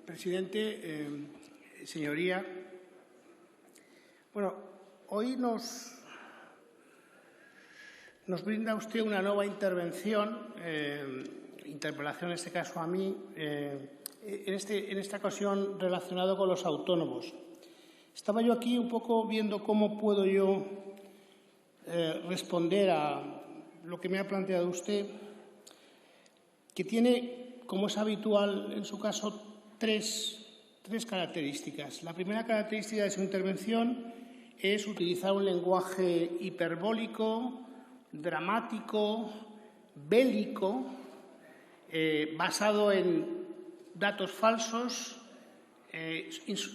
Presidente, señoría, bueno, hoy nos brinda usted una nueva intervención, interpelación en este caso a mí, en esta ocasión relacionado con los autónomos. Estaba yo aquí un poco viendo cómo puedo yo responder a lo que me ha planteado usted, que tiene, como es habitual en su caso, tres características. La primera característica de su intervención es utilizar un lenguaje hiperbólico, dramático, bélico, basado en datos falsos,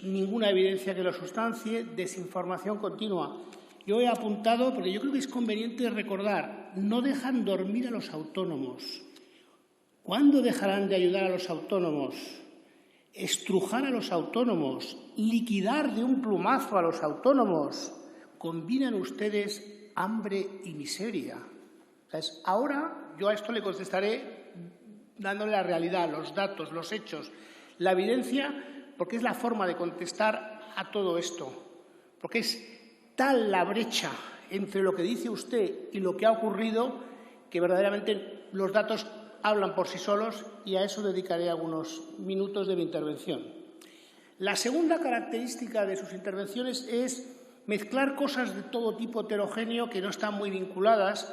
ninguna evidencia que lo sustancie, desinformación continua. Yo he apuntado, porque yo creo que es conveniente recordar, no dejan dormir a los autónomos. ¿Cuándo dejarán de ayudar a los autónomos? Estrujar a los autónomos, liquidar de un plumazo a los autónomos. Combinan ustedes hambre y miseria. Entonces, ahora yo a esto le contestaré dándole la realidad, los datos, los hechos, la evidencia, porque es la forma de contestar a todo esto. Porque es tal la brecha entre lo que dice usted y lo que ha ocurrido que verdaderamente los datos hablan por sí solos, y a eso dedicaré algunos minutos de mi intervención. La segunda característica de sus intervenciones es mezclar cosas de todo tipo heterogéneo que no están muy vinculadas,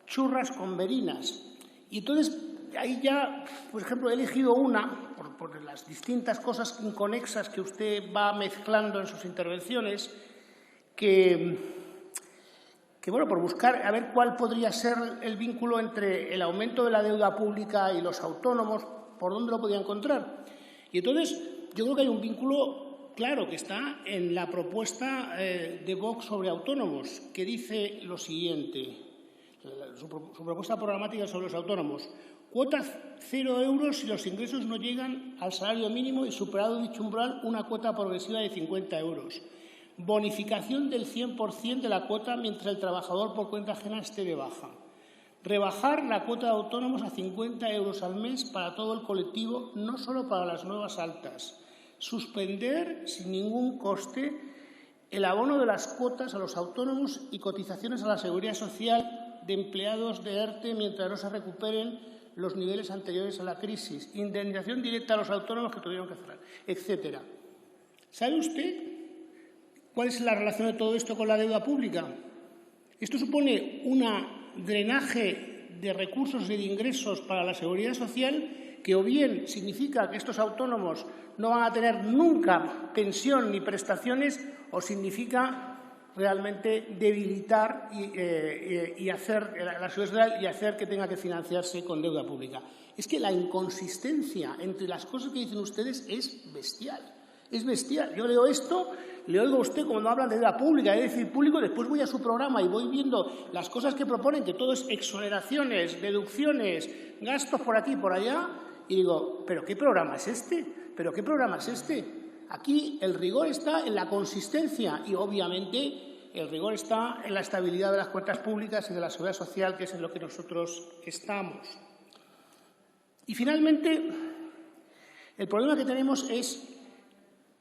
churras con verinas. Y entonces, ahí ya, por ejemplo, he elegido una, por las distintas cosas inconexas que usted va mezclando en sus intervenciones, que bueno, por buscar a ver cuál podría ser el vínculo entre el aumento de la deuda pública y los autónomos, por dónde lo podía encontrar. Y entonces, yo creo que hay un vínculo claro que está en la propuesta de Vox sobre autónomos, que dice lo siguiente, su propuesta programática sobre los autónomos: cuota 0 euros si los ingresos no llegan al salario mínimo y, superado dicho umbral, una cuota progresiva de 50 euros. Bonificación del 100% de la cuota mientras el trabajador por cuenta ajena esté de baja. Rebajar la cuota de autónomos a 50 euros al mes para todo el colectivo, no solo para las nuevas altas. Suspender sin ningún coste el abono de las cuotas a los autónomos y cotizaciones a la Seguridad Social de empleados de ERTE mientras no se recuperen los niveles anteriores a la crisis. Indemnización directa a los autónomos que tuvieron que cerrar, etcétera. ¿Sabe usted cuál es la relación de todo esto con la deuda pública? Esto supone un drenaje de recursos y de ingresos para la Seguridad Social que o bien significa que estos autónomos no van a tener nunca pensión ni prestaciones, o significa realmente debilitar y hacer la Seguridad Social y hacer que tenga que financiarse con deuda pública. Es que la inconsistencia entre las cosas que dicen ustedes es bestial. Es bestial. Yo leo esto, le oigo a usted cuando hablan de deuda pública, de déficit público, después voy a su programa y voy viendo las cosas que proponen, que todo es exoneraciones, deducciones, gastos por aquí y por allá, y digo, ¿pero qué programa es este? ¿Pero qué programa es este? Aquí el rigor está en la consistencia y, obviamente, el rigor está en la estabilidad de las cuentas públicas y de la Seguridad Social, que es en lo que nosotros estamos. Y, finalmente, el problema que tenemos es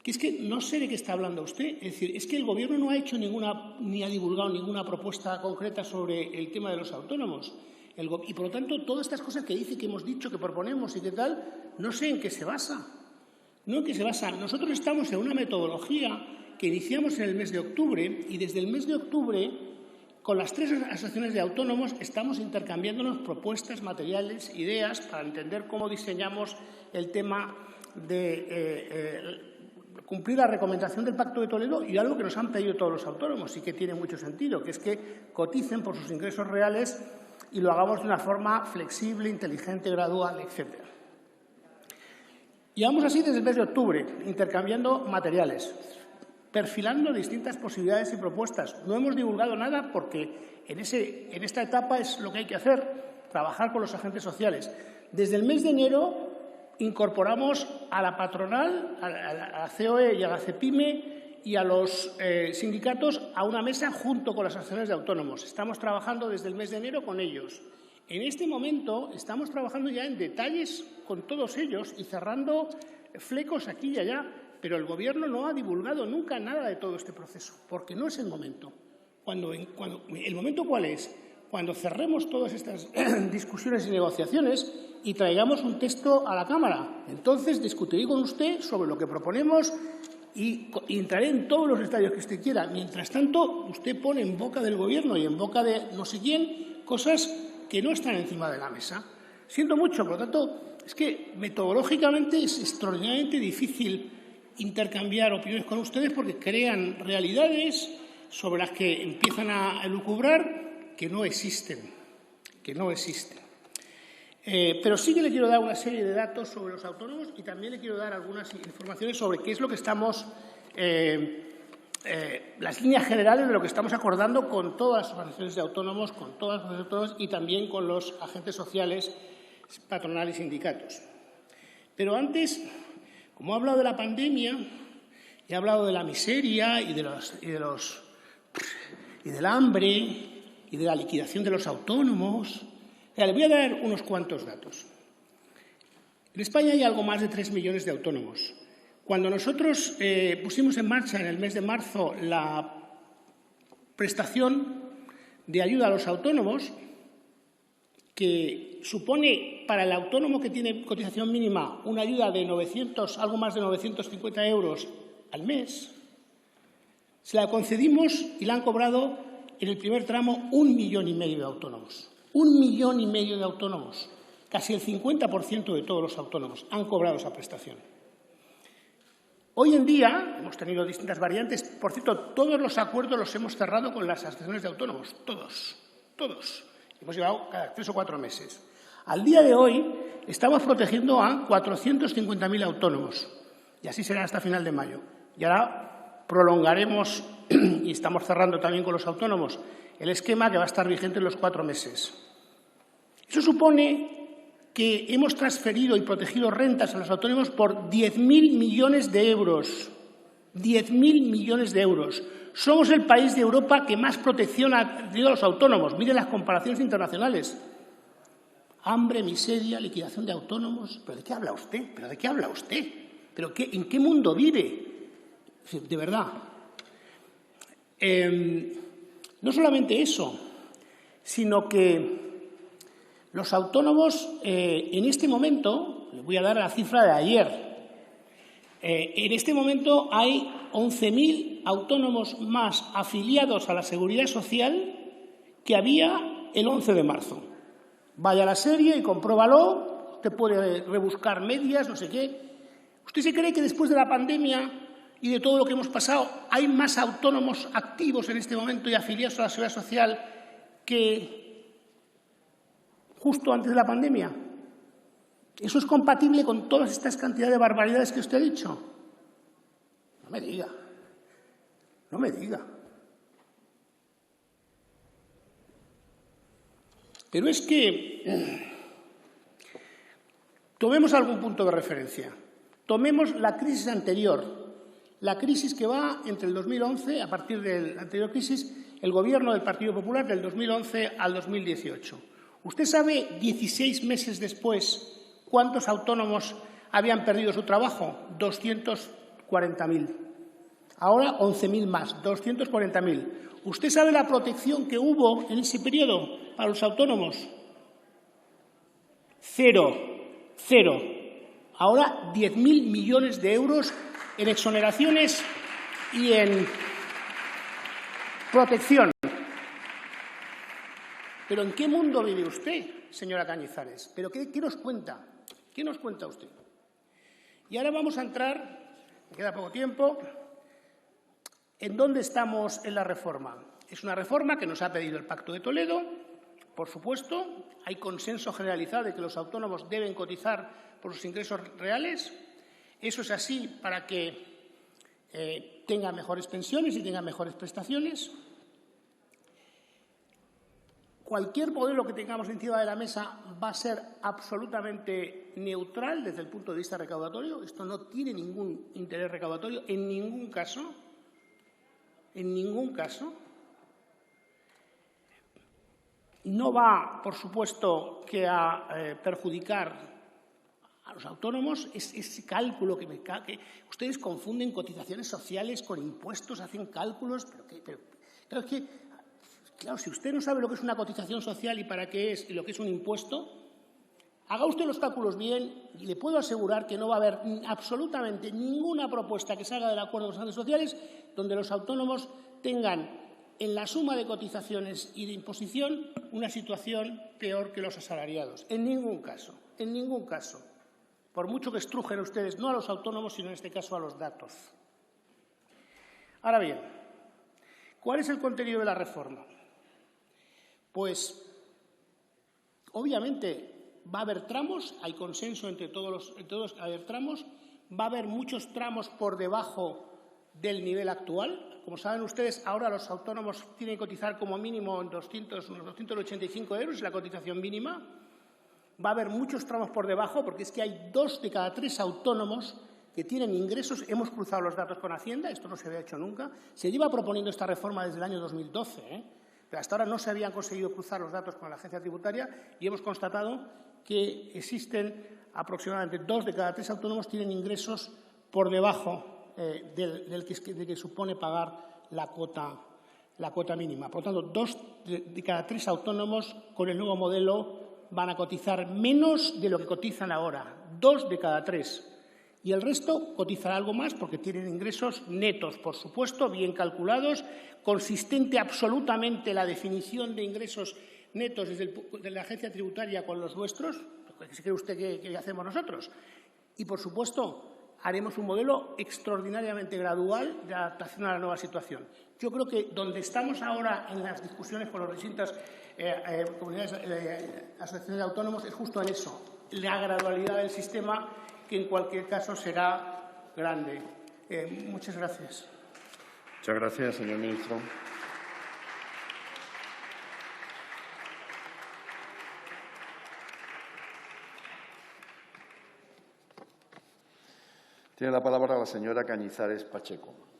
que no sé de qué está hablando usted. Es decir, es que el Gobierno no ha hecho ni ha divulgado ninguna propuesta concreta sobre el tema de los autónomos. Y, por lo tanto, todas estas cosas que dice, que hemos dicho, que proponemos y qué tal, no sé en qué se basa. No en qué se basa. Nosotros estamos en una metodología que iniciamos en el mes de octubre, y desde el mes de octubre, con las tres asociaciones de autónomos, estamos intercambiándonos propuestas, materiales, ideas, para entender cómo diseñamos el tema de cumplir la recomendación del Pacto de Toledo y algo que nos han pedido todos los autónomos y que tiene mucho sentido, que es que coticen por sus ingresos reales y lo hagamos de una forma flexible, inteligente, gradual, etcétera. Llevamos así desde el mes de octubre, intercambiando materiales, perfilando distintas posibilidades y propuestas. No hemos divulgado nada porque en esta etapa es lo que hay que hacer, trabajar con los agentes sociales. Desde el mes de enero incorporamos a la patronal, a la COE y a la CEPIME y a los sindicatos a una mesa junto con las asociaciones de autónomos. Estamos trabajando desde el mes de enero con ellos. En este momento estamos trabajando ya en detalles con todos ellos y cerrando flecos aquí y allá, pero el Gobierno no ha divulgado nunca nada de todo este proceso, porque no es el momento. ¿El momento cuál es? Cuando cerremos todas estas discusiones y negociaciones y traigamos un texto a la Cámara. Entonces discutiré con usted sobre lo que proponemos y entraré en todos los detalles que usted quiera. Mientras tanto, usted pone en boca del Gobierno y en boca de no sé quién cosas que no están encima de la mesa. Siento mucho, por lo tanto, es que metodológicamente es extraordinariamente difícil intercambiar opiniones con ustedes porque crean realidades sobre las que empiezan a elucubrar que no existen, Pero sí que le quiero dar una serie de datos sobre los autónomos y también le quiero dar algunas informaciones sobre qué es lo que estamos, las líneas generales de lo que estamos acordando con todas las organizaciones de autónomos, con todas las organizaciones autónomas y también con los agentes sociales, patronales y sindicatos. Pero antes, como he hablado de la pandemia, he hablado de la miseria y del hambre y de la liquidación de los autónomos. Le voy a dar unos cuantos datos. En España hay algo más de 3 millones de autónomos. Cuando nosotros pusimos en marcha en el mes de marzo la prestación de ayuda a los autónomos, que supone para el autónomo que tiene cotización mínima una ayuda de algo más de 950 euros al mes, se la concedimos y la han cobrado en el primer tramo 1,5 millones de autónomos. 1,5 millones de autónomos, casi el 50% de todos los autónomos han cobrado esa prestación. Hoy en día hemos tenido distintas variantes. Por cierto, todos los acuerdos los hemos cerrado con las asociaciones de autónomos, todos. Hemos llevado cada 3 o 4 meses. Al día de hoy estamos protegiendo a 450.000 autónomos y así será hasta final de mayo. Y ahora prolongaremos, y estamos cerrando también con los autónomos, el esquema que va a estar vigente en los 4 meses. Eso supone que hemos transferido y protegido rentas a los autónomos por 10.000 millones de euros. 10.000 millones de euros. Somos el país de Europa que más protección ha tenido a los autónomos. Miren las comparaciones internacionales. Hambre, miseria, liquidación de autónomos. ¿Pero de qué habla usted? ¿En qué mundo vive? De verdad. No solamente eso, sino que los autónomos en este momento, les voy a dar la cifra de ayer, en este momento hay 11.000 autónomos más afiliados a la Seguridad Social que había el 11 de marzo. Vaya a la serie y compruébalo, usted puede rebuscar medias, no sé qué. ¿Usted se cree que después de la pandemia y de todo lo que hemos pasado hay más autónomos activos en este momento y afiliados a la Seguridad Social que justo antes de la pandemia? ¿Eso es compatible con todas estas cantidades de barbaridades que usted ha dicho? No me diga. Pero es que tomemos algún punto de referencia. Tomemos la crisis anterior, la crisis que va entre el 2011, a partir de la anterior crisis, el Gobierno del Partido Popular del 2011 al 2018. ¿Usted sabe, 16 meses después, cuántos autónomos habían perdido su trabajo? 240.000. Ahora 11.000 más, 240.000. ¿Usted sabe la protección que hubo en ese periodo para los autónomos? Cero. Ahora 10.000 millones de euros en exoneraciones y en protección. ¿Pero en qué mundo vive usted, señora Cañizares? ¿Pero qué nos cuenta? ¿Qué nos cuenta usted? Y ahora vamos a entrar, me queda poco tiempo, en dónde estamos en la reforma. Es una reforma que nos ha pedido el Pacto de Toledo, por supuesto. Hay consenso generalizado de que los autónomos deben cotizar por sus ingresos reales. Eso es así para que tengan mejores pensiones y tengan mejores prestaciones. Cualquier modelo que tengamos encima de la mesa va a ser absolutamente neutral desde el punto de vista recaudatorio. Esto no tiene ningún interés recaudatorio en ningún caso. No va, por supuesto, que a perjudicar a los autónomos ese cálculo que ustedes confunden cotizaciones sociales con impuestos, hacen cálculos, pero claro, si usted no sabe lo que es una cotización social y para qué es y lo que es un impuesto, haga usted los cálculos bien y le puedo asegurar que no va a haber absolutamente ninguna propuesta que salga del acuerdo de los agentes sociales donde los autónomos tengan en la suma de cotizaciones y de imposición una situación peor que los asalariados. En ningún caso, en ningún caso. Por mucho que estrujen ustedes, no a los autónomos, sino en este caso a los datos. Ahora bien, ¿cuál es el contenido de la reforma? Pues, obviamente, va a haber tramos, hay consenso entre todos, va a haber tramos, va a haber muchos tramos por debajo del nivel actual. Como saben ustedes, ahora los autónomos tienen que cotizar como mínimo unos 285 euros, es la cotización mínima. Va a haber muchos tramos por debajo, porque es que hay 2 de cada 3 autónomos que tienen ingresos. Hemos cruzado los datos con Hacienda, esto no se había hecho nunca. Se lleva proponiendo esta reforma desde el año 2012, pero hasta ahora no se habían conseguido cruzar los datos con la agencia tributaria y hemos constatado que existen aproximadamente 2 de cada 3 autónomos tienen ingresos por debajo del que supone pagar la cuota mínima. Por lo tanto, 2 de cada 3 autónomos con el nuevo modelo van a cotizar menos de lo que cotizan ahora, 2 de cada 3. Y el resto cotizará algo más porque tienen ingresos netos, por supuesto, bien calculados, consistente absolutamente la definición de ingresos netos desde la agencia tributaria con los nuestros, ¿qué se cree usted que hacemos nosotros? Y, por supuesto, haremos un modelo extraordinariamente gradual de adaptación a la nueva situación. Yo creo que donde estamos ahora en las discusiones con las distintas asociaciones de autónomos es justo en eso, la gradualidad del sistema, que en cualquier caso será grande. Muchas gracias. Muchas gracias, señor ministro. Tiene la palabra la señora Cañizares Pacheco.